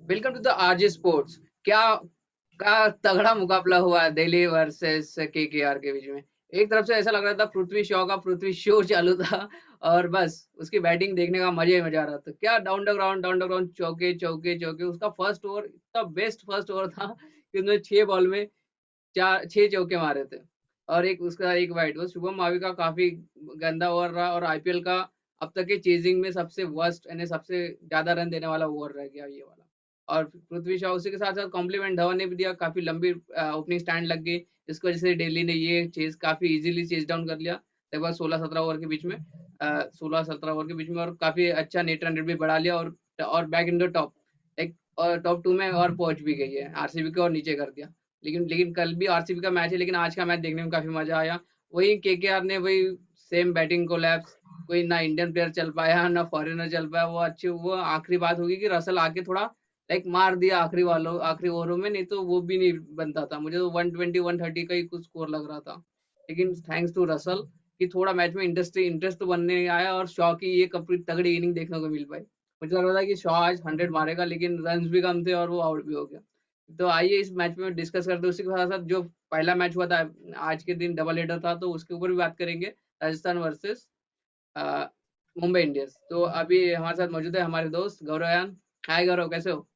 Welcome to the RJ sports. क्या का तगड़ा मुकाबला हुआ दिल्ली वर्सेस केकेआर के बीच में। एक तरफ से ऐसा लग रहा था पृथ्वी शॉ का पृथ्वी शो चालू था और बस उसकी बैटिंग देखने का मजा ही मजा आ रहा था। क्या डाउन द ग्राउंड चौके चौके चौके। उसका फर्स्ट ओवर इतना बेस्ट फर्स्ट ओवर था कि उसने 6 बॉल में 6 चौके मारे थे और एक उसका एक वाइड। वो शुभम मावी का काफी गंदा ओवर रहा और आईपीएल का अब तक के चेजिंग में सबसे वर्स्ट यानी सबसे ज्यादा रन देने वाला ओवर रह गया ये वाला। और पृथ्वी शॉ उसी के साथ-साथ कॉम्प्लीमेंट धवन ने भी दिया, काफ़ी लंबी ओपनिंग स्टैंड लग गई, जिसकी वजह से दिल्ली ने ये चेज़ काफ़ी ईज़िली चेज़ डाउन कर लिया, लगभग 16-17 ओवर के बीच में 16-17 ओवर के बीच में और काफ़ी अच्छा नेट रन रेट भी बढ़ा लिया और बैक इन द टॉप एक और टॉप 2 में और पहुँच भी गई है, आरसीबी को और नीचे कर दिया। लेकिन कल भी आरसीबी का मैच है, लेकिन आज का मैच देखने में काफ़ी मज़ा आया। वही केकेआर ने वही सेम बैटिंग कोलैप्स, कोई ना इंडियन प्लेयर चल पाया, ना फॉरेनर चल पाया, वो आखिरी बात होगी कि रसल आके थोड़ा लाइक मार दिया आखिरी ओवरों में, नहीं तो वो भी नहीं बनता था। मुझे तो 120 130 का ही कुछ स्कोर लग रहा था, लेकिन थैंक्स टू रसल कि थोड़ा मैच में इंटरेस्ट तो बनने आया और शॉ की ये काफी तगड़ी इनिंग देखने को मिल पाई। मुझे लग रहा था कि शॉ आज 100 मारेगा, लेकिन रन भी कम थे और वो आउट भी हो गया। तो आइए इस मैच में डिस्कस करते हैं। उसी के साथ साथ जो पहला मैच हुआ था आज के दिन, डबल हेडर था, तो उसके ऊपर भी बात करेंगे, राजस्थान वर्सेस मुंबई इंडियंस। तो अभी हमारे साथ मौजूद है हमारे दोस्त गौरवयान। हाय गौरव, कैसे हो?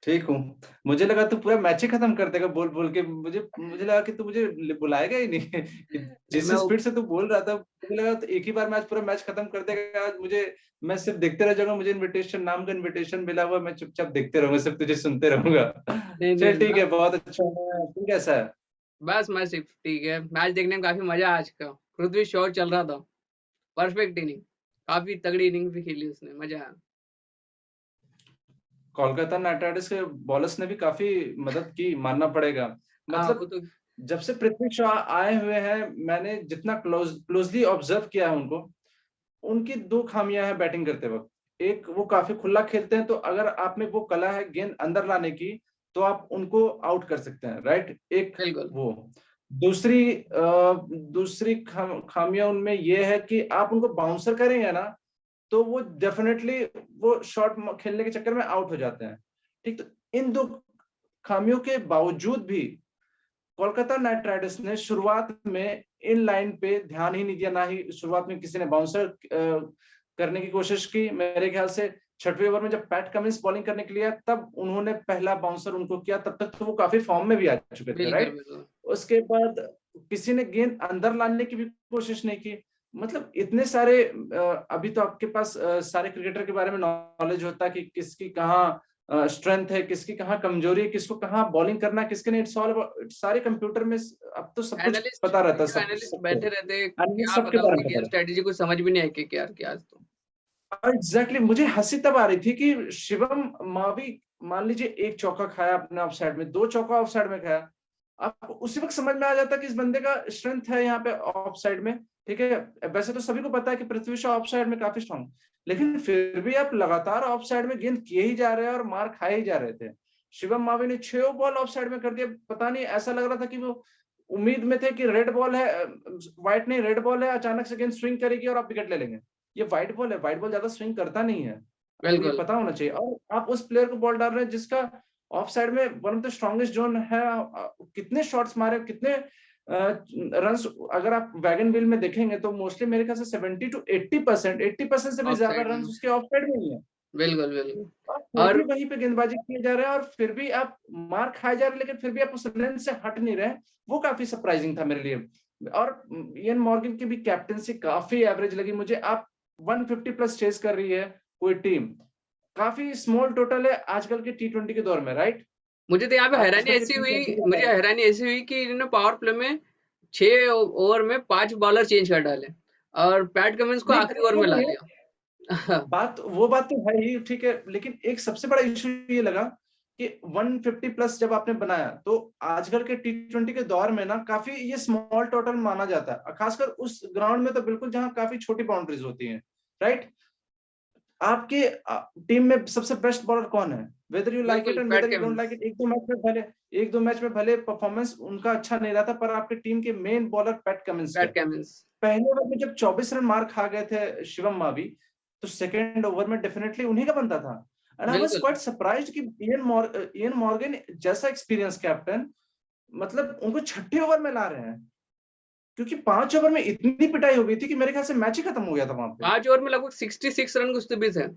ठीक हूँ। मुझे लगा तू पूरा मैच ही खत्म कर देगा बोल-बोल के। मुझे मुझे लगा कि तू मुझे बुलाएगा ही नहीं। कि नहीं, जिस मैं स्पीड से तू बोल रहा था, मुझे लगा तो एक ही बार मैच पूरा मैच खत्म कर देगा। आज मैं सिर्फ देखते रह जाऊंगा। मुझे इनविटेशन नाम का इनविटेशन मिला हुआ, मैं चुपचाप देखते रहूंगा, सिर्फ तुझे सुनते रहूंगा। नहीं चल नहीं ठीक है, बहुत अच्छा है। तू कैसा है? बस मैं सिर्फ ठीक है। मैच देखने में काफी मजा आया आज का। पृथ्वी शॉ चल रहा था, परफेक्ट इनिंग, काफी तगड़ी इनिंग भी खेली उसने, मजा आया। कोलकाता नाइट राइडर्स के बॉलर्स ने भी काफी मदद की, मानना पड़ेगा। हाँ वो मतलब तो जब से पृथ्वी शॉ आए हुए हैं, मैंने जितना क्लोजली ऑब्जर्व किया है उनको, उनकी दो खामियां हैं बैटिंग करते वक्त। एक, वो काफी खुला खेलते हैं, तो अगर आप में वो कला है गेंद अंदर लाने की, तो आप उनको आउट कर सकते हैं, राइट। एक बिल्कुल। वो दूसरी खामियां उनमें ये है कि आप उनको बाउंसर करेंगे ना, तो वो डेफिनेटली वो शॉट खेलने के चक्कर में आउट हो जाते हैं। ठीक, तो इन दो खामियों के बावजूद भी कोलकाता नाइट राइडर्स ने शुरुआत में इन लाइन पे ध्यान ही नहीं दिया, ना ही शुरुआत में किसी ने बाउंसर करने की कोशिश की। मेरे ख्याल से छठवें ओवर में जब पैट कमिंस बॉलिंग करने के लिए, तब उन्होंने पहला बाउंसर उनको किया। तब तक तो वो काफी फॉर्म में भी आ चुके थे, बिल्कुल राइट। बिल्कुल। उसके बाद किसी ने गेंद अंदर लाने की भी कोशिश नहीं की। मतलब इतने सारे अभी तो आपके पास सारे क्रिकेटर के बारे में नॉलेज होता है कि किसकी कहाँ स्ट्रेंथ है, किसकी कहाँ कमजोरी है, किसको कहाँ बॉलिंग करना है, किसके नहीं। सारे कंप्यूटर में अब तो सब कुछ एनालिस्ट पता रहता है, जो सब कुछ एनालिस्ट सबको। बैठे रहते हैं, एनालिस्ट क्या सबके पता बारे उनकी में पता गेम रहता स्ट्रेटेजी कुछ समझ भी नहीं आई के यार की आज तो। है। एग्जैक्टली, मुझे हंसी तब आ रही थी कि शिवम मावी मान लीजिए एक चौका खाया अपने ऑफ साइड में, दो चौका ऑफ साइड में खाया, आपको उसी वक्त समझ में आ जाता कि इस बंदे का स्ट्रेंथ है यहाँ पे ऑफ साइड में। ठीक है, वैसे तो सभी को पता है कि पृथ्वी शॉ ऑफ साइड में काफी स्ट्रांग, लेकिन फिर भी आप लगातार ऑफ साइड में गेंद किए ही जा रहे हैं और मार खाए ही जा रहे थे। शिवम मावी ने 6 बॉल ऑफ साइड में कर दिया। पता नहीं, ऐसा लग रहा था कि वो उम्मीद में थे कि रेड बॉल है, व्हाइट नहीं रेड बॉल है, अचानक से गेंद स्विंग करेगी और आप विकेट ले लेंगे। ये व्हाइट बॉल है, व्हाइट बॉल ज्यादा स्विंग करता नहीं है, आपको ये बिल्कुल। पता होना चाहिए। और आप उस प्लेयर को बॉल डाल रहे हैं जिसका ऑफ साइड में one of the strongest zone है। कितने शॉट्स मारे, कितने रन्स, अगर आप वैगन व्हील में देखेंगे तो मोस्टली मेरे ख्याल से 70 to 80%, 80% से भी ऑफ ज्यादा साइड रन्स में। उसके ऑफ साइड में ही है। बिल्कुल बिल्कुल। और फिर भी और वहीं पे गेंदबाजी किए जा रहे हैं, और फिर भी आप मार खाए जा रहे हैं, लेकिन फिर भी आप उस लेंथ से हट नहीं रहे। वो काफी सरप्राइजिंग था मेरे लिए। और इयन मॉर्गन की भी कैप्टनसी काफी एवरेज लगी मुझे। आप 150 प्लस चेस कर रही है कोई टीम, काफी स्मॉल टोटल है आजकल के टी20 के दौर में, राइट। मुझे तो यहाँ पे हैरानी आजकल के ऐसी हुई टी20 के मुझे दौर में हैरानी ऐसी हुई कि इन्होंने पावर प्ले में 6 ओवर में 5 बॉलर चेंज कर डाले और पैट कमिंस को नहीं, आखिरी ओवर में ला लिया। बात तो है ही, ठीक है, लेकिन एक सबसे बड़ा इशू ये लगा कि 150 प्लस जब आपने बनाया, तो आजकल के टी20 के दौर में ना काफी ये स्मॉल टोटल माना जाता है, खासकर उस ग्राउंड में तो बिल्कुल, जहां काफी छोटी बाउंड्रीज होती हैं, राइट। आपके टीम में सबसे बेस्ट बॉलर कौन है, वेदर यू लाइक इट बिल्कुल and PAT whether you don't Cummins. Like it. एक दो मैच में भले परफॉर्मेंस उनका अच्छा नहीं रहा था, पर आपके टीम के मेन बॉलर पैट कमिंस थे। PAT Cummins. पहले ओवर में जब 24 रन मार खा गए थे शिवम मावी, तो सेकेंड ओवर में डेफिनेटली उन्हीं का बनता था। एंड आई वाज बिल्कुल। क्वाइट सरप्राइज्ड कि इयन मॉर्गन जैसा एक्सपीरियंस कैप्टन, मतलब उनको छठे ओवर में ला रहे हैं, क्योंकि 5 ओवर में इतनी पिटाई हो गई थी कि मेरे ख्याल से मैच ही खत्म हो गया था वहां पे। 5 ओवर में लगभग 66 रन कुछ तो भी थे।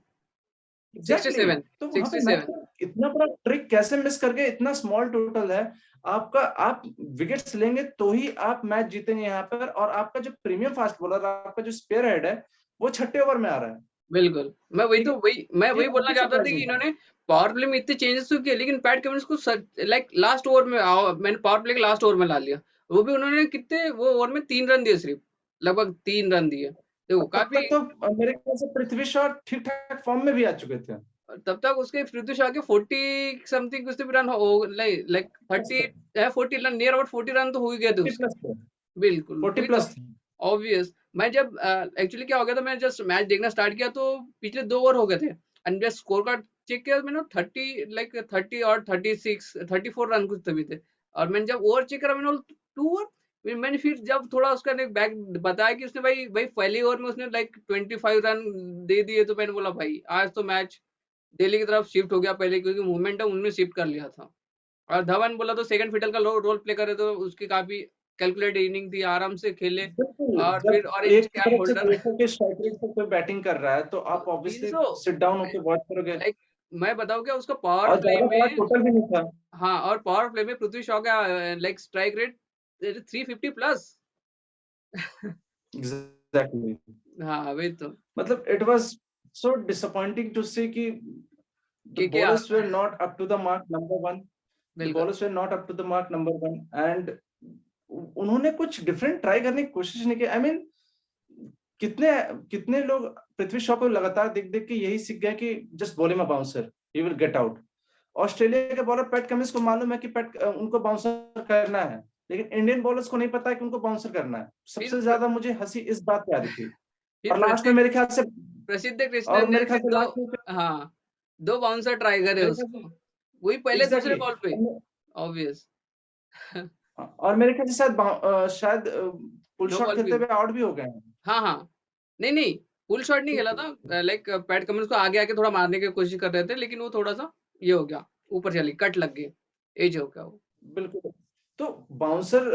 एग्जैक्टली 67, तो वहां पे मैच 67। में इतना बड़ा ट्रिक कैसे मिस कर गए, इतना स्मॉल टोटल है आपका, आप विकेट्स लेंगे तो ही आप मैच जीतेंगे यहाँ पर, और आपका जो प्रीमियम फास्ट बॉलर, आपका जो स्पेयर हेड है, वो छठे ओवर में आ रहा है। बिल्कुल। ठीक है, मैं ये वही बोलना काफी चाहता था कि सरप्राइजिंग था। इन्होंने पावर प्ले में इतने चेंजेस तो किए, लेकिन पैट कमिंस को लाइक लास्ट ओवर में मैंने पावर प्ले के लास्ट ओवर में ला लिया। वो भी उन्होंने कितने वो ओवर में 3 रन दिए सिर्फ, लगभग 3 रन दिए। तो तब काफ़ी तक तो मेरे ख्याल से पृथ्वी शॉ ठीक ठाक फॉर्म में भी आ चुके थे। तब तक उसके पृथ्वी शॉ के 40 समथिंग कुछ तो भी रन हो लाइक 30 या 40 रन, नियर अबाउट 40 रन तो हो ही गए थे 40 उसके। प्लस थे, बिल्कुल, 40 वही तो। प्लस थे। ऑब्वियस। मैं जब एक्चुअली क्या हो गया था, मैं जस्ट मैच देखना स्टार्ट किया तो पिछले 2 ओवर हो गए थे and just score card check किया, मैंने 30 लाइक 30 और 36 34 रन कुछ तभी थे। और मैंने जब ओवर चेक करा, मैंने बोला 2 ओवर। मैंने फिर जब थोड़ा उसका बैक बताया कि उसने भाई भाई पहले ओवर में उसने लाइक 25 रन दे दिए, तो मैंने बोला भाई आज तो मैच दिल्ली की तरफ शिफ्ट हो गया पहले, क्योंकि मोमेंटम उनने शिफ्ट कर लिया था। और धवन बोला तो सेकंड फिडल का रोल प्ले करे, तो उसकी काफी कैलकुलेटेड इनिंग थी, आराम से खेले। बिल्कुल, और फिर जब ऑरेंज एक कैप तरफ से होल्डर देखो कि स्ट्राइक रेट पर कोई बैटिंग कर रहा है, तो आप ऑब्वियसली 300 सिट डाउन होके वॉच करोगे। लाइक मैं बताऊं क्या उसका पावर और प्ले ज्यादा बड़ा में। टोटल भी नहीं था। हाँ, और पावर प्ले में पृथ्वी शॉ का like strike rate 350 plus. Exactly, हाँ वही तो। मतलब it was so disappointing to see कि the KKR. bowlers were not up to the mark, number one. The बिल्कुल। bowlers were not up to the mark, number one. And उन्होंने कुछ different try करने की कोशिश नहीं की। आई मीन कितने कितने लोग पृथ्वी शॉ को लगातार देख देख के यही सीख गए कि just ball him a bouncer, he will get out. Australia के बॉलर पैट कमिंस को मालूम है कि पैट उनको बाउंसर करना है, लेकिन इंडियन बॉलर्स को नहीं पता है कि उनको बाउंसर करना है। फिर सबसे ज्यादा मुझे हंसी इस बात पे आ रही थी। फिर और लास्ट में मेरे ख्याल से, प्रसिद्ध कृष्णन और ने मेरे ख्याल फिर से दो। लास्ट में, हाँ, 2 बाउंसर ट्राई करे मेरे ख्याल उसको, से वही पहले दूसरे एग्जैक्टली बॉल पे। exactly, obvious. और मेरे ख्याल से शायद पुल नो शॉट बॉल खेलते भी। हुए आउट भी हो गए हैं। हाँ, हाँ। नहीं, नहीं, फुल शॉट नहीं खेला था, लाइक पैट कमिंस को आगे आके थोड़ा मारने की कोशिश कर रहे थे, लेकिन वो थोड़ा-सा ये हो गया, ऊपर चली, कट लग गई, एज हो गया वो। बिल्कुल। तो बाउंसर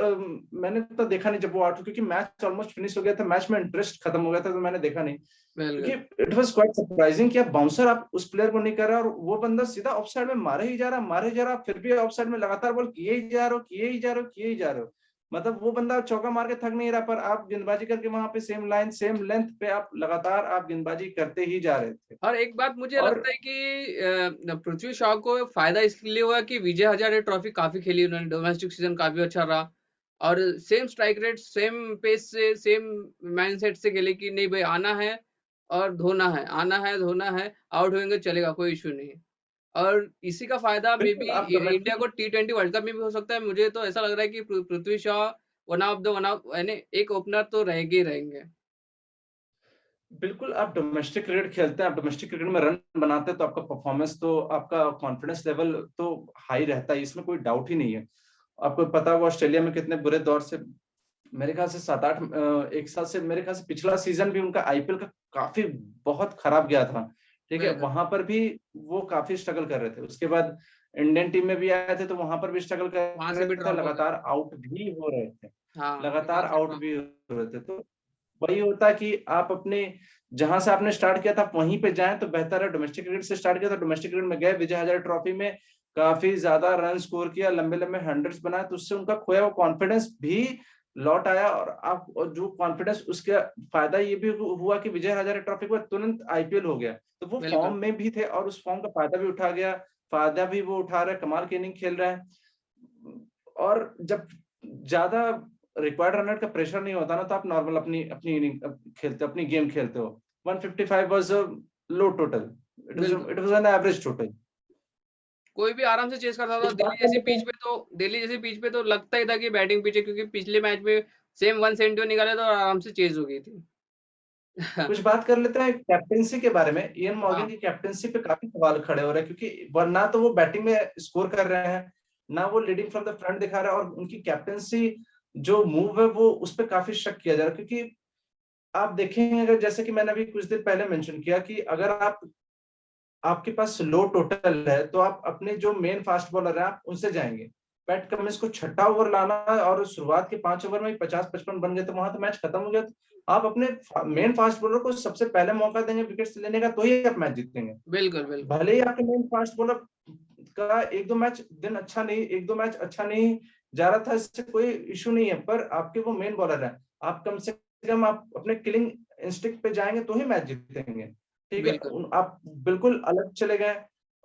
मैंने तो देखा नहीं जब वो आउट हुआ, क्योंकि मैच ऑलमोस्ट फिनिश हो गया था, मैच में इंटरेस्ट खत्म हो गया था, तो मैंने देखा नहीं। क्योंकि बिल्कुल। इट वाज क्वाइट सरप्राइजिंग कि आप बाउंसर आप उस प्लेयर को नहीं कर रहा, और वो बंदा सीधा ऑफसाइड में मारे ही जा रहा, मारे ही जा रहा, फिर भी ऑफसाइड में लगातार बॉल किए ही जा रहे हो, किए ही जा रहे हो, किए ही जा रहे हो। मतलब वो बंदा चौका मार के थक नहीं रहा, पर आप गेंदबाजी करके वहां पे सेम लाइन सेम लेंथ पे आप लगातार आप गेंदबाजी करते ही जा रहे थे। और एक बात मुझे और लगता है कि पृथ्वी शॉ को फायदा इसलिए हुआ कि विजय हजारे ट्रॉफी काफी खेली उन्होंने, डोमेस्टिक सीजन काफी अच्छा रहा। और same strike rate, same pace से, सेम माइंडसेट से खेले कि नहीं भाई आना है और धोना है, आना है, धोना है, आउट होंगे चलेगा, कोई इश्यू नहीं है। और इसी का फायदा मे बिल्कुल बी आप इंडिया डोमेस्टिक, को टी20 वर्ल्ड कप में भी हो सकता है। मुझे तो ऐसा लग रहा है कि पृथ्वी शॉ वन ऑफ यानी एक ओपनर तो रहेंगे ही रहेंगे। बिल्कुल आप डोमेस्टिक क्रिकेट खेलते हैं, आप डोमेस्टिक क्रिकेट में रन बनाते हैं, तो आपका परफॉर्मेंस, तो आपका कॉन्फिडेंस लेवल तो हाई रहता है, इसमें कोई डाउट ही नहीं है। आपको पता होगा ऑस्ट्रेलिया में कितने बुरे दौर से, मेरे ख्याल से 7-8 एक साल से, मेरे ख्याल से पिछला सीजन भी उनका आईपीएल का काफी बहुत खराब गया था। ठीक है, बिल्कुल। वहां पर भी वो काफी स्ट्रगल कर रहे थे। उसके बाद इंडियन टीम में भी आए थे, तो वहां पर भी स्ट्रगल कर वहां से रहे भी थे, ड्रॉप हो गए लगातार थे। आउट भी हो रहे थे, हाँ, फिर वहां लगातार से आउट ड्रॉप भी हो हो गए। रहे थे। तो वही होता है कि आप अपने जहां से आपने स्टार्ट किया था आप वहीं पे जाएं तो बेहतर है। डोमेस्टिक क्रिकेट से स्टार्ट किया था, डोमेस्टिक क्रिकेट में गए, विजय हजारे ट्रॉफी में काफी ज्यादा रन स्कोर किया, लंबे लंबे हंड्रेड्स बनाए, तो उससे उनका खोया हुआ कॉन्फिडेंस भी लौट आया। और आप, और जो कॉन्फिडेंस, उसका फायदा ये भी हुआ कि विजय हजारे ट्रॉफी के बाद तुरंत आईपीएल हो गया, तो वो फॉर्म बिल्कुल। में भी थे और उस फॉर्म का फायदा भी उठा गया, फायदा भी वो उठा रहे, कमाल की इनिंग खेल रहे हैं। और जब ज्यादा रिक्वायर्ड रन रेट का प्रेशर नहीं होता ना, तो आप नॉर्मल अपनी अपनी इनिंग खेलते, अपनी गेम खेलते हो। 155 वाज अ लो टोटल, बिल्कुल। It was an average total. कोई भी आराम से चेस करता था। कुछ बात कर लेते हैं। दिल्ली जैसी पिच पे तो लगता ही था कि बैटिंग पिच है, क्योंकि पिछले मैच में सेम 171 निकाले तो आराम से चेज हो गई थी। कुछ बात कर लेते हैं कैप्टेंसी के बारे में। इयन मॉर्गन हाँ। की कैप्टेंसी पे काफी सवाल खड़े हो रहे हैं, क्योंकि ना तो वो बैटिंग में स्कोर कर रहे हैं, ना वो लीडिंग फ्रॉम द फ्रंट दिखा रहे हैं, और उनकी कैप्टेंसी जो मूव है वो उस पर काफी शक किया जा रहा है। क्योंकि आप देखेंगे, अगर जैसे कि मैंने अभी कुछ देर पहले मेंशन किया कि अगर आप आपके पास लो टोटल है तो आप अपने जो मेन फास्ट बॉलर है आप उनसे जाएंगे। पैट कमिंस को छठा ओवर लाना और शुरुआत के 5 ओवर में 50-55 बन गए तो वहां तो मैच खत्म हो गया। तो आप अपने मेन फास्ट बॉलर को सबसे पहले मौका देंगे विकेट लेने का, तो ही आप मैच जीतेंगे। बिल्कुल बिल्कुल। भले ही आपके मेन फास्ट बॉलर का एक दो मैच अच्छा नहीं जा रहा था, इससे कोई इशू नहीं है, पर आपके वो मेन बॉलर है, आप कम से कम आप अपने किलिंग इंस्टिंक्ट पे जाएंगे तो ही मैच जीतेंगे। ठीक है, बिल्कुल आप बिल्कुल अलग चले गए।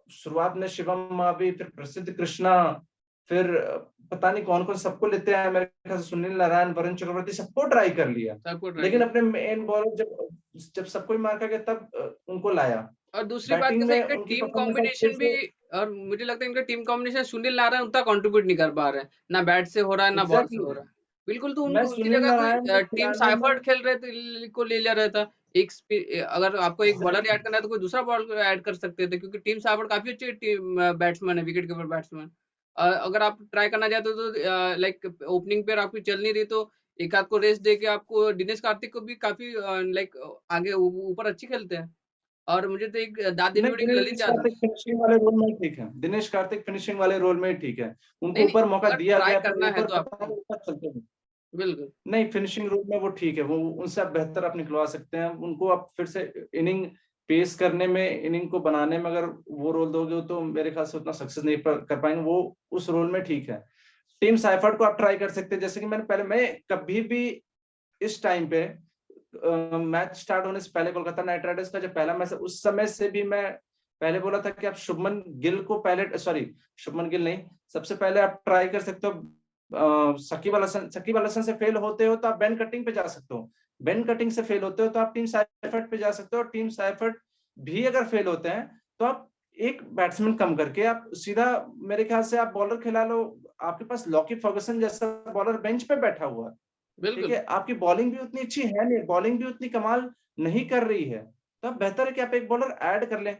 शुरुआत में शिवम मावी, फिर प्रसिद्ध कृष्णा, फिर पता नहीं कौन कौन सबको लेते हैं, मेरे ख्याल से सुनील नारायण, वरुण चक्रवर्ती, सबको ट्राई कर लिया, सबको ट्राई लेकिन किया। अपने मेन बॉलर जब सबको ही मार कर गया तब उनको लाया। और दूसरी बात बैटिंग कैसे में इनका उनकी टीम परफॉर्मेंस आप फिर कॉम्बिनेशन भी, से और मुझे लगता है इनका टीम कॉम्बिनेशन सुनील नारायण उतना कंट्रीब्यूट नहीं कर पा रहे हैं, ना बैट से हो रहा है ना बॉल से एग्जैक्टली हो रहा है। बिल्कुल, तो मैं उनकी सुनील जगह कोई नारायण को टीम खिलाने में साइफर्ट खेल रहे थे को ले लिया रहता। अगर आपको एक बॉलर ऐड करना है तो कोई दूसरा बॉलर ऐड कर सकते थे, क्योंकि टीम साइफर्ट काफी अच्छी टीम बैट्समैन है, विकेट कीपर बैट्समैन। अगर आप ट्राई करना चाहते हो तो लाइक ओपनिंग पे आपकी चल नहीं रही तो एक आध को रेस्ट देके आपको दिनेश कार्तिक को भी काफी लाइक आगे ऊपर अच्छी खेलते हैं। और मुझे तो एक दाद देने नहीं, वाली एक ललित दिनेश यादव। कार्तिक फिनिशिंग वाले रोल में ठीक है, दिनेश कार्तिक फिनिशिंग वाले रोल में ठीक है, नहीं उनको नहीं, ऊपर मौका अगर दिया ट्राई गया पर करना है ऊपर तो पता आपको। नहीं ऊपर चलते नहीं। बिल्कुल। नहीं, फिनिशिंग रोल में वो ठीक है, वो उनसे आप बेहतर आप निकलवा सकते हैं उनको। आप फिर से इनिंग पेस करने में, इनिंग को बनाने में अगर वो रोल दोगे तो मेरे ख्याल से उतना सक्सेस नहीं कर पाएंगे, वो उस रोल में ठीक है। टीम साइफर्ट को आप ट्राई कर सकते हैं, जैसे कि मैं कभी भी इस टाइम पे मैच स्टार्ट होने से पहले कोलकाता नाइट राइडर्स का जो पहला मैच है उस समय से भी मैं पहले बोला था कि आप शुभमन गिल को पहले, सॉरी शुभमन गिल नहीं, सबसे पहले आप ट्राई कर सकते हो शकीब अल हसन से फेल होते हो तो आप बेन कटिंग पे जा सकते हो, बेन कटिंग से फेल होते हो तो आप टीम साइफर्ट पे जा सकते हो, टीम साइफर्ट भी अगर फेल होते हैं तो आप एक बैट्समैन कम करके आप सीधा, मेरे ख्याल से आप बॉलर खिला लो। आपके पास लॉकी फर्गुसन जैसा बॉलर बेंच पे बैठा हुआ है, ठीक बिल्कुल। है, आपकी बॉलिंग भी उतनी अच्छी है नहीं, बॉलिंग भी उतनी कमाल नहीं कर रही है, तो अब बेहतर है कि आप एक बॉलर ऐड कर लें।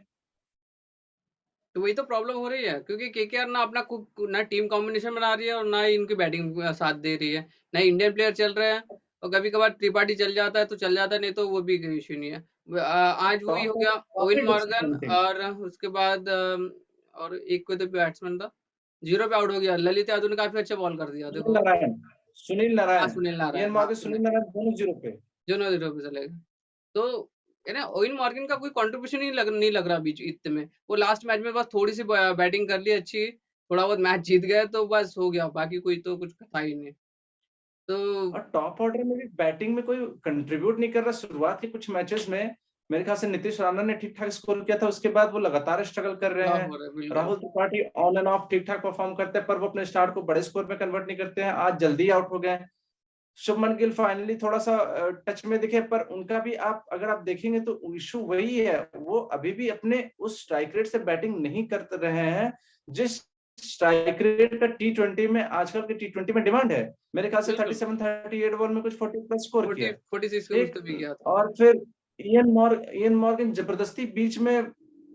तो वही तो प्रॉब्लम हो रही है, क्योंकि केकेआर ना अपना ना टीम कॉम्बिनेशन बना रही है और ना ही इनकी बैटिंग साथ दे रही है, ना ही इंडियन प्लेयर चल रहे हैं। और कभी कभार त्रिपाठी चल जाता है तो चल जाता है, नहीं तो वो भी कोई इश्यू नहीं है। आज वही हो टॉप गया, ओवेन काफी मॉर्गन, डिसअपॉइंटिंग। और उसके बाद और एक कोई तो बैट्समैन था, जीरो पे आउट हो गया। ललित यादव ने काफी अच्छा बॉल कर दिया, सुनील देखो। नारायण, सुनील हाँ, नारायण, सुनील इयन नारायण, हाँ मॉर्गन, सुनील, सुनील नारायण दोनों जीरो पे। दोनों जीरो पे चले गए। तो है ना, ओवेन मॉर्गन का कोई कंट्रीब्यूशन नहीं लग रहा बीच इतने में। वो लास्ट मैच में बस थोड़ी सी बैटिंग कर ली अच्छी, थोड़ा बहुत मैच जीत गए तो बस हो गया, बाकी कोई तो कुछ था ही नहीं। तो और टॉप ऑर्डर में भी बैटिंग में कोई कंट्रीब्यूट नहीं कर रहा। शुरुआत के कुछ मैचेस में मेरे ख्याल से नीतीश राणा ने ठीक ठाक स्कोर किया था, उसके बाद वो लगातार स्ट्रगल कर रहे फ्लॉप हैं। हो रहा है, बिल्कुल। Rahul Tripathi on end of ठीक ठाक परफॉर्म करते हैं, पर वो अपने स्टार्ट को बड़े स्कोर में कन्वर्ट नहीं करते हैं, आज जल्दी आउट हो गए। शुभमन गिल फाइनली थोड़ा सा टच में दिखे, पर उनका भी आप अगर आप देखेंगे तो इशू वही है, वो अभी भी अपने उस स्ट्राइक रेट से बैटिंग नहीं कर रहे हैं जिस स्ट्राइक रेट का टी20 में, आजकल के टी20 में डिमांड है। मेरे ख्याल से बिल्कुल, 37-38 बॉल में कुछ 40 प्लस स्कोर 40 किया है। 46 के कुछ ठीक, तो भी गया था। और फिर इयन मॉर्गन जबरदस्ती बीच में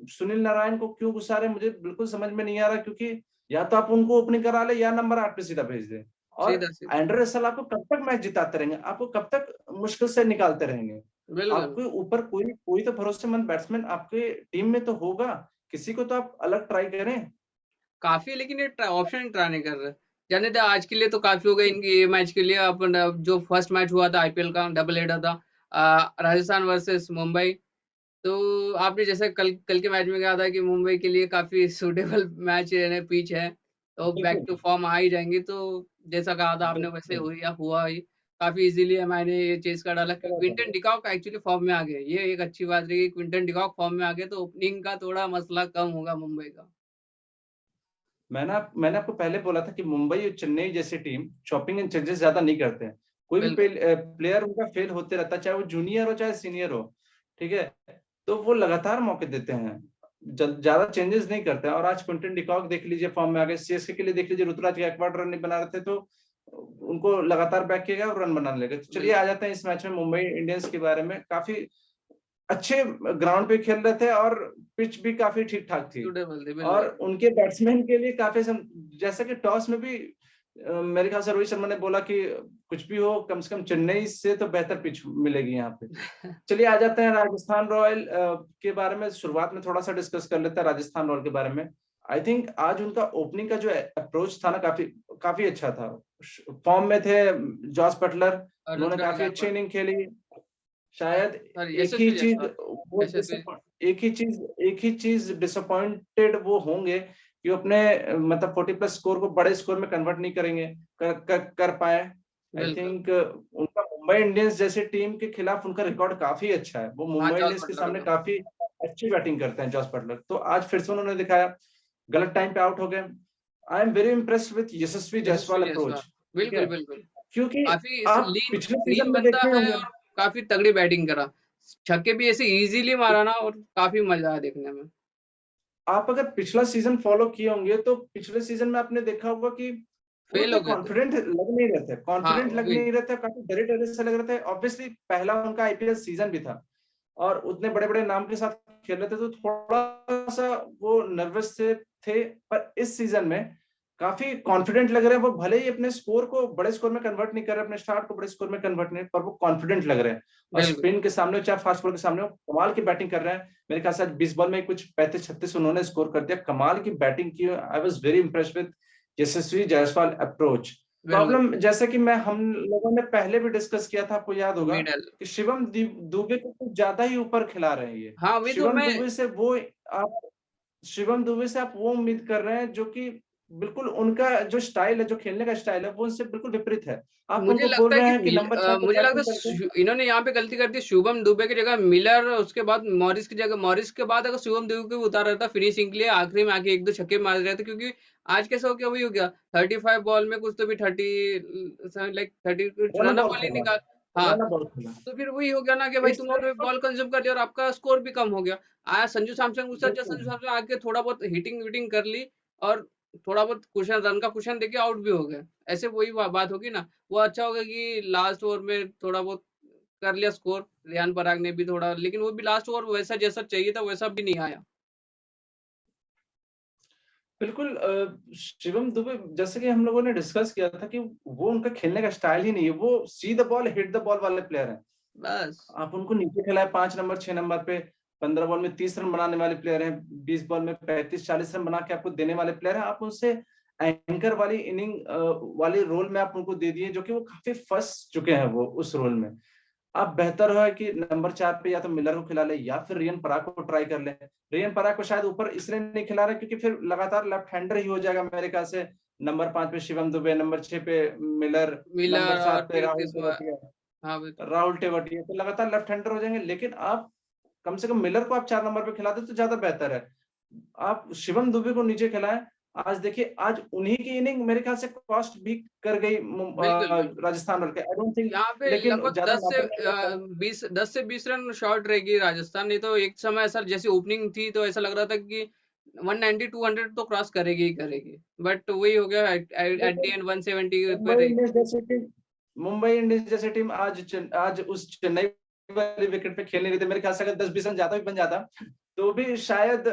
सुनील नारायण को क्यों घुसा रहे मुझे बिल्कुल समझ में नहीं आ रहा, क्योंकि या तो आप उनको ओपनिंग करा ले या नंबर 8 पे सीधा भेज दें। और सीधा-सीधा। एंड्रे रसेल आपको कब तक मैच जिताते रहेंगे, आपको कब तक मुश्किल से निकालते रहेंगे। बिल्कुल। आपके ऊपर कोई कोई तो भरोसेमंद बैट्समैन आपके टीम में तो होगा, किसी को तो आप अलग ट्राई करें। काफ़ी, लेकिन ये ऑप्शन ट्राई नहीं कर रहे। जाने दे, आज के लिए तो काफ़ी हो गए इनके ये मैच के लिए। अपन जो फर्स्ट मैच हुआ था आईपीएल का, डबल हेडर था, राजस्थान वर्सेस मुंबई। तो आपने जैसे कल कल के मैच में कहा था कि मुंबई के लिए काफ़ी सूटेबल मैच है, पिच है, तो बैक बिल्कुल, टू फॉर्म आ ही जाएँगे। तो जैसा कहा था आपने वैसे बिल्कुल, हुआ ही। काफ़ी इज़िली मैंने ये चेज़ कर डाला कि चलो क्विंटन चलो। डिकॉक एक्चुअली फॉर्म में आ गए। ये एक अच्छी बात रही कि क्विंटन डिकॉक फॉर्म में आ गए, तो ओपनिंग का थोड़ा मसला कम होगा मुंबई का। मैंने आपको पहले बोला था कि मुंबई और चेन्नई जैसी टीम चॉपिंग एंड चेंजेस ज्यादा नहीं करते हैं। कोई भी बिल्कुल। प्लेयर उनका फेल होते रहता है, चाहे वो जूनियर हो चाहे सीनियर हो, ठीक है, तो वो लगातार मौके देते हैं, ज्यादा चेंजेस नहीं करते हैं। और आज क्विंटन डिकॉक देख लीजिए फॉर्म में आ गए, सीएसके के लिए देख लीजिए ऋतुराज गायकवाड़ रन नहीं बना रहे थे तो उनको लगातार बैक किया गया और रन बनाने लगे। तो चलिए आ बिल्कुल, जाते हैं इस मैच में मुंबई इंडियंस के बारे में। काफी अच्छे ग्राउंड पे खेल रहे थे और पिच भी काफी ठीक ठाक थी, सूटेबल थे, और बिल्कुल। उनके बैट्समैन के लिए काफी जैसा कि टॉस में भी मेरे ख्याल से रोहित शर्मा ने बोला कि कुछ भी हो, कम से कम चेन्नई से तो बेहतर पिच मिलेगी यहाँ पे। चलिए आ जाते हैं राजस्थान रॉयल के बारे में। शुरुआत में थोड़ा सा डिस्कस कर लेते हैं राजस्थान रॉयल के बारे में। आई थिंक आज उनका ओपनिंग का जो अप्रोच था ना, काफी काफी अच्छा था। फॉर्म में थे जॉस बटलर, और उन्होंने ऋतुराज काफी अच्छी गायकवाड़, इनिंग खेली। शायद सॉरी एक ही यशस्वी चीज जायसवाल, वो यशस्वी, एक ही चीज डिसअपॉइंटेड वो होंगे कि अपने मतलब 40 प्लस स्कोर को बड़े स्कोर में कन्वर्ट नहीं करेंगे, कर पाए। आई बिल्कुल। थिंक उनका मुंबई इंडियंस जैसे टीम के खिलाफ उनका रिकॉर्ड काफी अच्छा है। वो हाँ, मुंबई जॉस इंडियंस के बटलर सामने का, काफी अच्छी बैटिंग करते हैं जॉस बटलर। तो आज फिर से उन्होंने दिखाया, गलत टाइम पे आउट हो गए। I am very impressed with Yashasvi Yashasvi Jaiswal Jaiswal, approach. ठीक है, बिल्कुल, बिल्कुल। क्योंकि काफ़ी इस आप लीन पिछले लीन सीजन में बंदा देखे है होंगे, और काफ़ी तगड़ी बैटिंग करा। छक्के भी ऐसे इज़िली मारा ना, और काफ़ी मज़ा आया देखने में। आप अगर पिछला सीजन फॉलो किए होंगे तो पिछले सीजन में आपने देखा होगा कि वो फेल इतने हो गए थे। हाँ, कॉन्फिडेंट लग वही। नहीं रहे थे, काफी डरे डरे से लग रहे थे। ऑब्वियसली पहला उनका आईपीएल सीजन भी था और उतने बड़े बड़े नाम के साथ खेल रहे थे, तो थोड़ा सा वो नर्वस से थे। पर इस सीजन में काफी कॉन्फिडेंट लग रहे हैं। वो भले ही अपने स्कोर को बड़े स्कोर में कन्वर्ट नहीं कर रहे, अपने स्टार्ट को बड़े स्कोर में कन्वर्ट नहीं, पर वो कॉन्फिडेंट लग रहे हैं। और बिल्कुल। स्पिन के सामने चाहे फास्ट बॉल के सामने, वो कमाल की बैटिंग कर रहे हैं। मेरे ख्याल से आज 20 बॉल में कुछ 35-36 उन्होंने स्कोर कर दिया। कमाल की बैटिंग की। I was very impressed with Yashasvi Jaiswal approach. बिल्कुल। प्रॉब्लम जैसे कि मैं हम लोगों ने पहले भी डिस्कस किया था, आपको याद होगा मिडल। कि शिवम दुबे को कुछ ज्यादा ही ऊपर खिला रहे हैं ये। हाँ, वही तो शिवम मैं। दुबे से वो आप शिवम दुबे से आप वो उम्मीद कर रहे हैं जो कि बिल्कुल उनका जो स्टाइल है, जो खेलने का स्टाइल है, वो उनसे बिल्कुल विपरीत है। आप मुझे उनको बोल लगता है रहे कि हैं कि नंबर 6 पे मुझे लगता बैटिंग है करते हैं। इन्होंने यहाँ पे गलती कर दी। शुभम दुबे की जगह मिलर, उसके बाद मॉरिस की जगह, मॉरिस के बाद अगर शुभम दुबे को उतारा रहता फिनिशिंग के लिए, आखिरी में आके एक दो छक्के मार रहे थे, क्योंकि आज कैसा हो गया, वही हो गया। 35 बॉल में कुछ तो भी 30, लाइक 30 कुछ रन रन बॉल बॉल ही खेला, निकाल। हाँ, रन बॉल खेला। तो फिर वही हो गया ना कि भाई इस तुमने टाइम तो पर बॉल कंज्यूम कर लिया और आपका स्कोर भी कम हो गया। आया संजू सैमसन उस जब बिल्कुल संजू सैमसन आके थोड़ा बहुत हिटिंग विटिंग कर ली, और थोड़ा बहुत कुशन रन का कुशन देके आउट भी हो गए। ऐसे वही बात होगी ना। वो अच्छा होगा कि लास्ट ओवर में थोड़ा बहुत कर लिया स्कोर, रियान पराग ने भी थोड़ा, लेकिन वो भी लास्ट ओवर वैसा जैसा चाहिए था वैसा भी नहीं आया। बिल्कुल शिवम दुबे जैसे कि हम लोगों ने डिस्कस किया था कि वो उनका खेलने का स्टाइल ही नहीं है। वो see the ball hit the ball वाले प्लेयर हैं। बस। आप उनको नीचे खिलाए 5 नंबर 6 नंबर पे, 15 बॉल में 30 रन बनाने वाले प्लेयर हैं, 20 बॉल में 35-40 रन बना के आपको देने वाले प्लेयर हैं। आप उनसे एंकर वाली इनिंग वाली रोल में आप उनको दे दिए, जो कि वो काफी फंस चुके हैं वो उस रोल में। आप बेहतर है कि नंबर 4 पे या तो मिलर को खिला ले या फिर रियन पराग को ट्राई कर ले। रियन पराग को शायद ऊपर इसलिए नहीं खिला रहे क्योंकि फिर लगातार लेफ्ट हैंडर ही हो जाएगा मेरे ख्याल से। नंबर 5 पे शिवम दुबे, नंबर 6 पे मिलर, नंबर मिलर और 7 पे फिर राहुल किस्मा। तेवातिया। हाँ, वही तो। राहुल तेवातिया तो लगातार लेफ्ट हैंडर हो जाएंगे, लेकिन आप कम से कम मिलर को आप 4 नंबर पे खिला दे तो ज्यादा बेहतर है। आप शिवम दुबे को नीचे खिलाएं। आज देखिए, आज उन्हीं की इनिंग मेरे ख्याल से कॉस्ट भी कर गई बिल्कुल, बिल्कुल। राजस्थान रॉयल के। आई डोंट थिंक, यहाँ पे लेकिन लगभग ज्यादा 10 से मैटर नहीं करता। 20 रन शॉर्ट रहेगी राजस्थान। नहीं तो एक समय ऐसा, जैसे ओपनिंग थी तो ऐसा लग रहा था कि 190 200 तो क्रॉस करेगी ही करेगी, बट वही हो गया, एट द लेकिन एंड 170 पे मुंबई रही। इंडियंस जैसी टीम मुंबई इंडियंस जैसी टीम आज उस चेन्नई वाली विकेट पे खेल नहीं रही थी। मेरे ख्याल से अगर 10-20 रन ज्यादा भी बन जाता तो भी शायद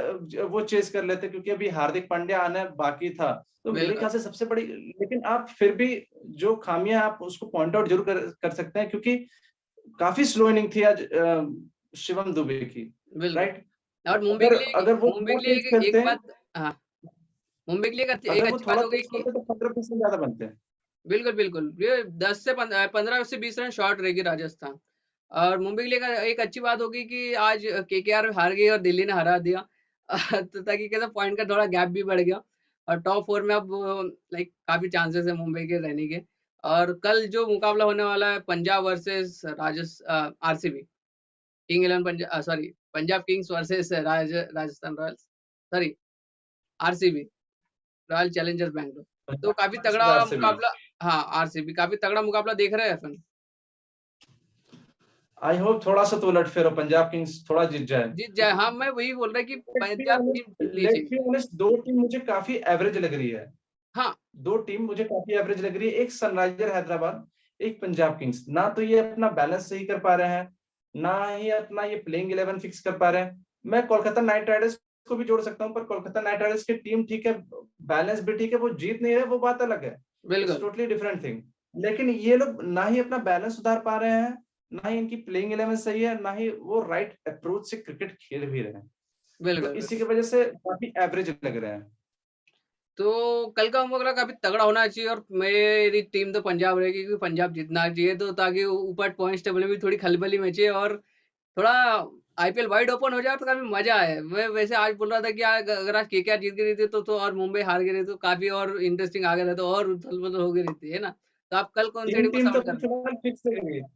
वो चेस कर लेते, क्योंकि अभी हार्दिक पांड्या आना बाकी था। तो मेरे बिल्कुल। ख्याल से सबसे बड़ी, लेकिन आप फिर भी जो खामियां आप उसको पॉइंट आउट जरूर कर सकते हैं, क्योंकि काफी स्लो इनिंग थी आज शिवम दुबे की। बिल्कुल। राइट, और मुंबई के अगर लिए, अगर वो मुंबई थोड़ा के लिए तेज खेलते एक हैं, बात। हाँ, मुंबई के लिए एक अगर वो अच्छी बात थोड़ा हो गई तेज कि खेलते तो 15-20 रन ज्यादा बनते हैं। बिल्कुल, बिल्कुल। ये 10 से 15 से 20 रन शॉर्ट रहेगी राजस्थान। और मुंबई के लिए एक अच्छी बात होगी कि आज केकेआर हार गई और दिल्ली ने हरा दिया। तो ताकि कैसा पॉइंट का थोड़ा गैप भी बढ़ गया, और टॉप 4 में अब लाइक काफ़ी चांसेस है मुंबई के रहने के। और कल जो मुकाबला होने वाला है Punjab versus RCB, king 11 sorry, Punjab Kings versus Rajasthan Royals, sorry, RCB, royal Challengers Bangalore. तो काफ़ी तगड़ा आरसीबी, मुकाबला। हाँ, आरसीबी काफ़ी तगड़ा मुकाबला देख रहे हैं अपन। आई होप थोड़ा सा तो उलटफेर हो, पंजाब किंग्स थोड़ा जीत जाए। जीत जाए, हाँ, मैं वही बोल रहा कि पंजाब टीम जीतनी लेट्स चाहिए। बी ऑनेस्ट, दो टीम मुझे काफी एवरेज लग रही है। हाँ, दो टीम मुझे काफी एवरेज लग रही है, एक सनराइजर हैदराबाद, एक पंजाब किंग्स। ना तो ये अपना बैलेंस सही कर पा रहे हैं, ना ही अपना ये प्लेइंग 11 फिक्स कर पा रहे हैं। मैं कोलकाता नाइट राइडर्स को भी जोड़ सकता हूँ, पर कोलकाता नाइट राइडर्स की टीम ठीक है, बैलेंस भी ठीक है, वो जीत नहीं रहे, वो बात अलग है। इट्स बिल्कुल, टोटली डिफरेंट थिंग। लेकिन ये लोग ना ही अपना बैलेंस सुधार पा रहे हैं, ना ही इनकी प्लेइंग 11 सही है, ना ही वो राइट अप्रोच से क्रिकेट खेल भी रहे हैं। तो बिल्कुल, इसी की बिल्कुल। वजह से काफ़ी एवरेज लग रहे हैं। तो कल का मुकाबला काफ़ी तगड़ा होना चाहिए और मेरी टीम तो पंजाब रहेगी क्योंकि पंजाब जीतना चाहिए तो ताकि ऊपर पॉइंट्स टेबल में भी थोड़ी खलबली मचे और थोड़ा आईपीएल वाइड ओपन हो जाए तो काफ़ी मज़ा आए। मैं वैसे आज बोल रहा था कि अगर आज केकेआर जीत गई रहती तो और मुंबई हार गई रहती तो काफ़ी और इंटरेस्टिंग आगे रहता और उथल-पुथल हो गई रहती, है ना? तो आप कल कौन सी 3 टीम को टीम तो सपोर्ट अभी कर रहे हैं? फिलहाल फिक्स लग रही है।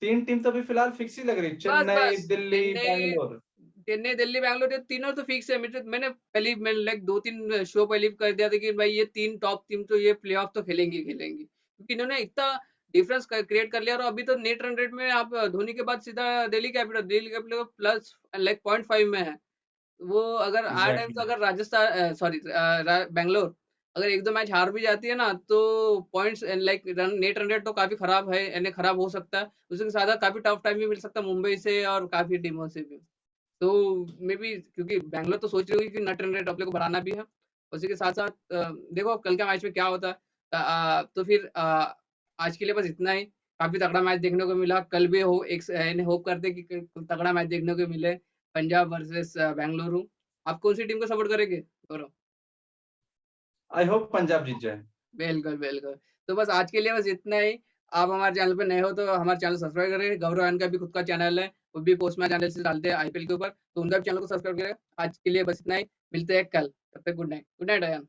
3 टीम तो अभी फिलहाल फिक्स ही लग रही है, बस, चेन्नई, बस दिल्ली, चेन्नई बैंगलोर। चेन्नई, दिल्ली, बैंगलोर ये तीनों तो फिक्स है। मैंने पहले ही मैंने लाइक 2-3 शो पहले ही कर दिया था कि भाई ये 3 टॉप टीम तो ये प्लेऑफ तो खेलेंगी ही खेलेंगी। क्योंकि इन्होंने इतना डिफरेंस क्रिएट कर लिया और अभी तो नेट रन रेट में आप धोनी के बाद सीधा दिल्ली कैपिटल प्लस लाइक 0.5 में है। वो अगर आठ टाइम तो एग्ज़ैक्टली, अगर बैंगलोर अगर 1-2 मैच हार भी जाती है ना तो points like net run rate तो काफ़ी खराब है यानी खराब हो सकता है। उसके साथ-साथ काफ़ी टफ टाइम भी मिल सकता है मुंबई से और काफ़ी टीमों से भी। तो मे बी क्योंकि बैंगलोर तो सोच रही होगी कि नेट रन रेट अपने को बढ़ाना भी है। उसी के साथ-साथ देखो कल के मैच में क्या होता है। तो फिर आज के लिए बस इतना ही। काफ़ी तगड़ा मैच देखने को मिला। कल भी हो एक स यानी होप करते हैं कि तगड़ा मैच देखने को मिले। पंजाब वर्सेस बेंगलुरु। आप कौन-सी टीम को सपोर्ट करेंगे? गौरव? आई होप पंजाब जीत जाए। बिल्कुल, बिल्कुल। तो बस आज के लिए बस इतना ही। आप हमारे चैनल पे नए हो तो हमारे चैनल सब्सक्राइब करें। गौरव एंड का भी खुद का चैनल है। वो भी पोस्ट मैच एनालिसिस डालते हैं आईपीएल के ऊपर। तो उनका भी चैनल को सब्सक्राइब करें। आज के लिए बस इतना ही। मिलते हैं कल। तब तक good night. Good night Ayan.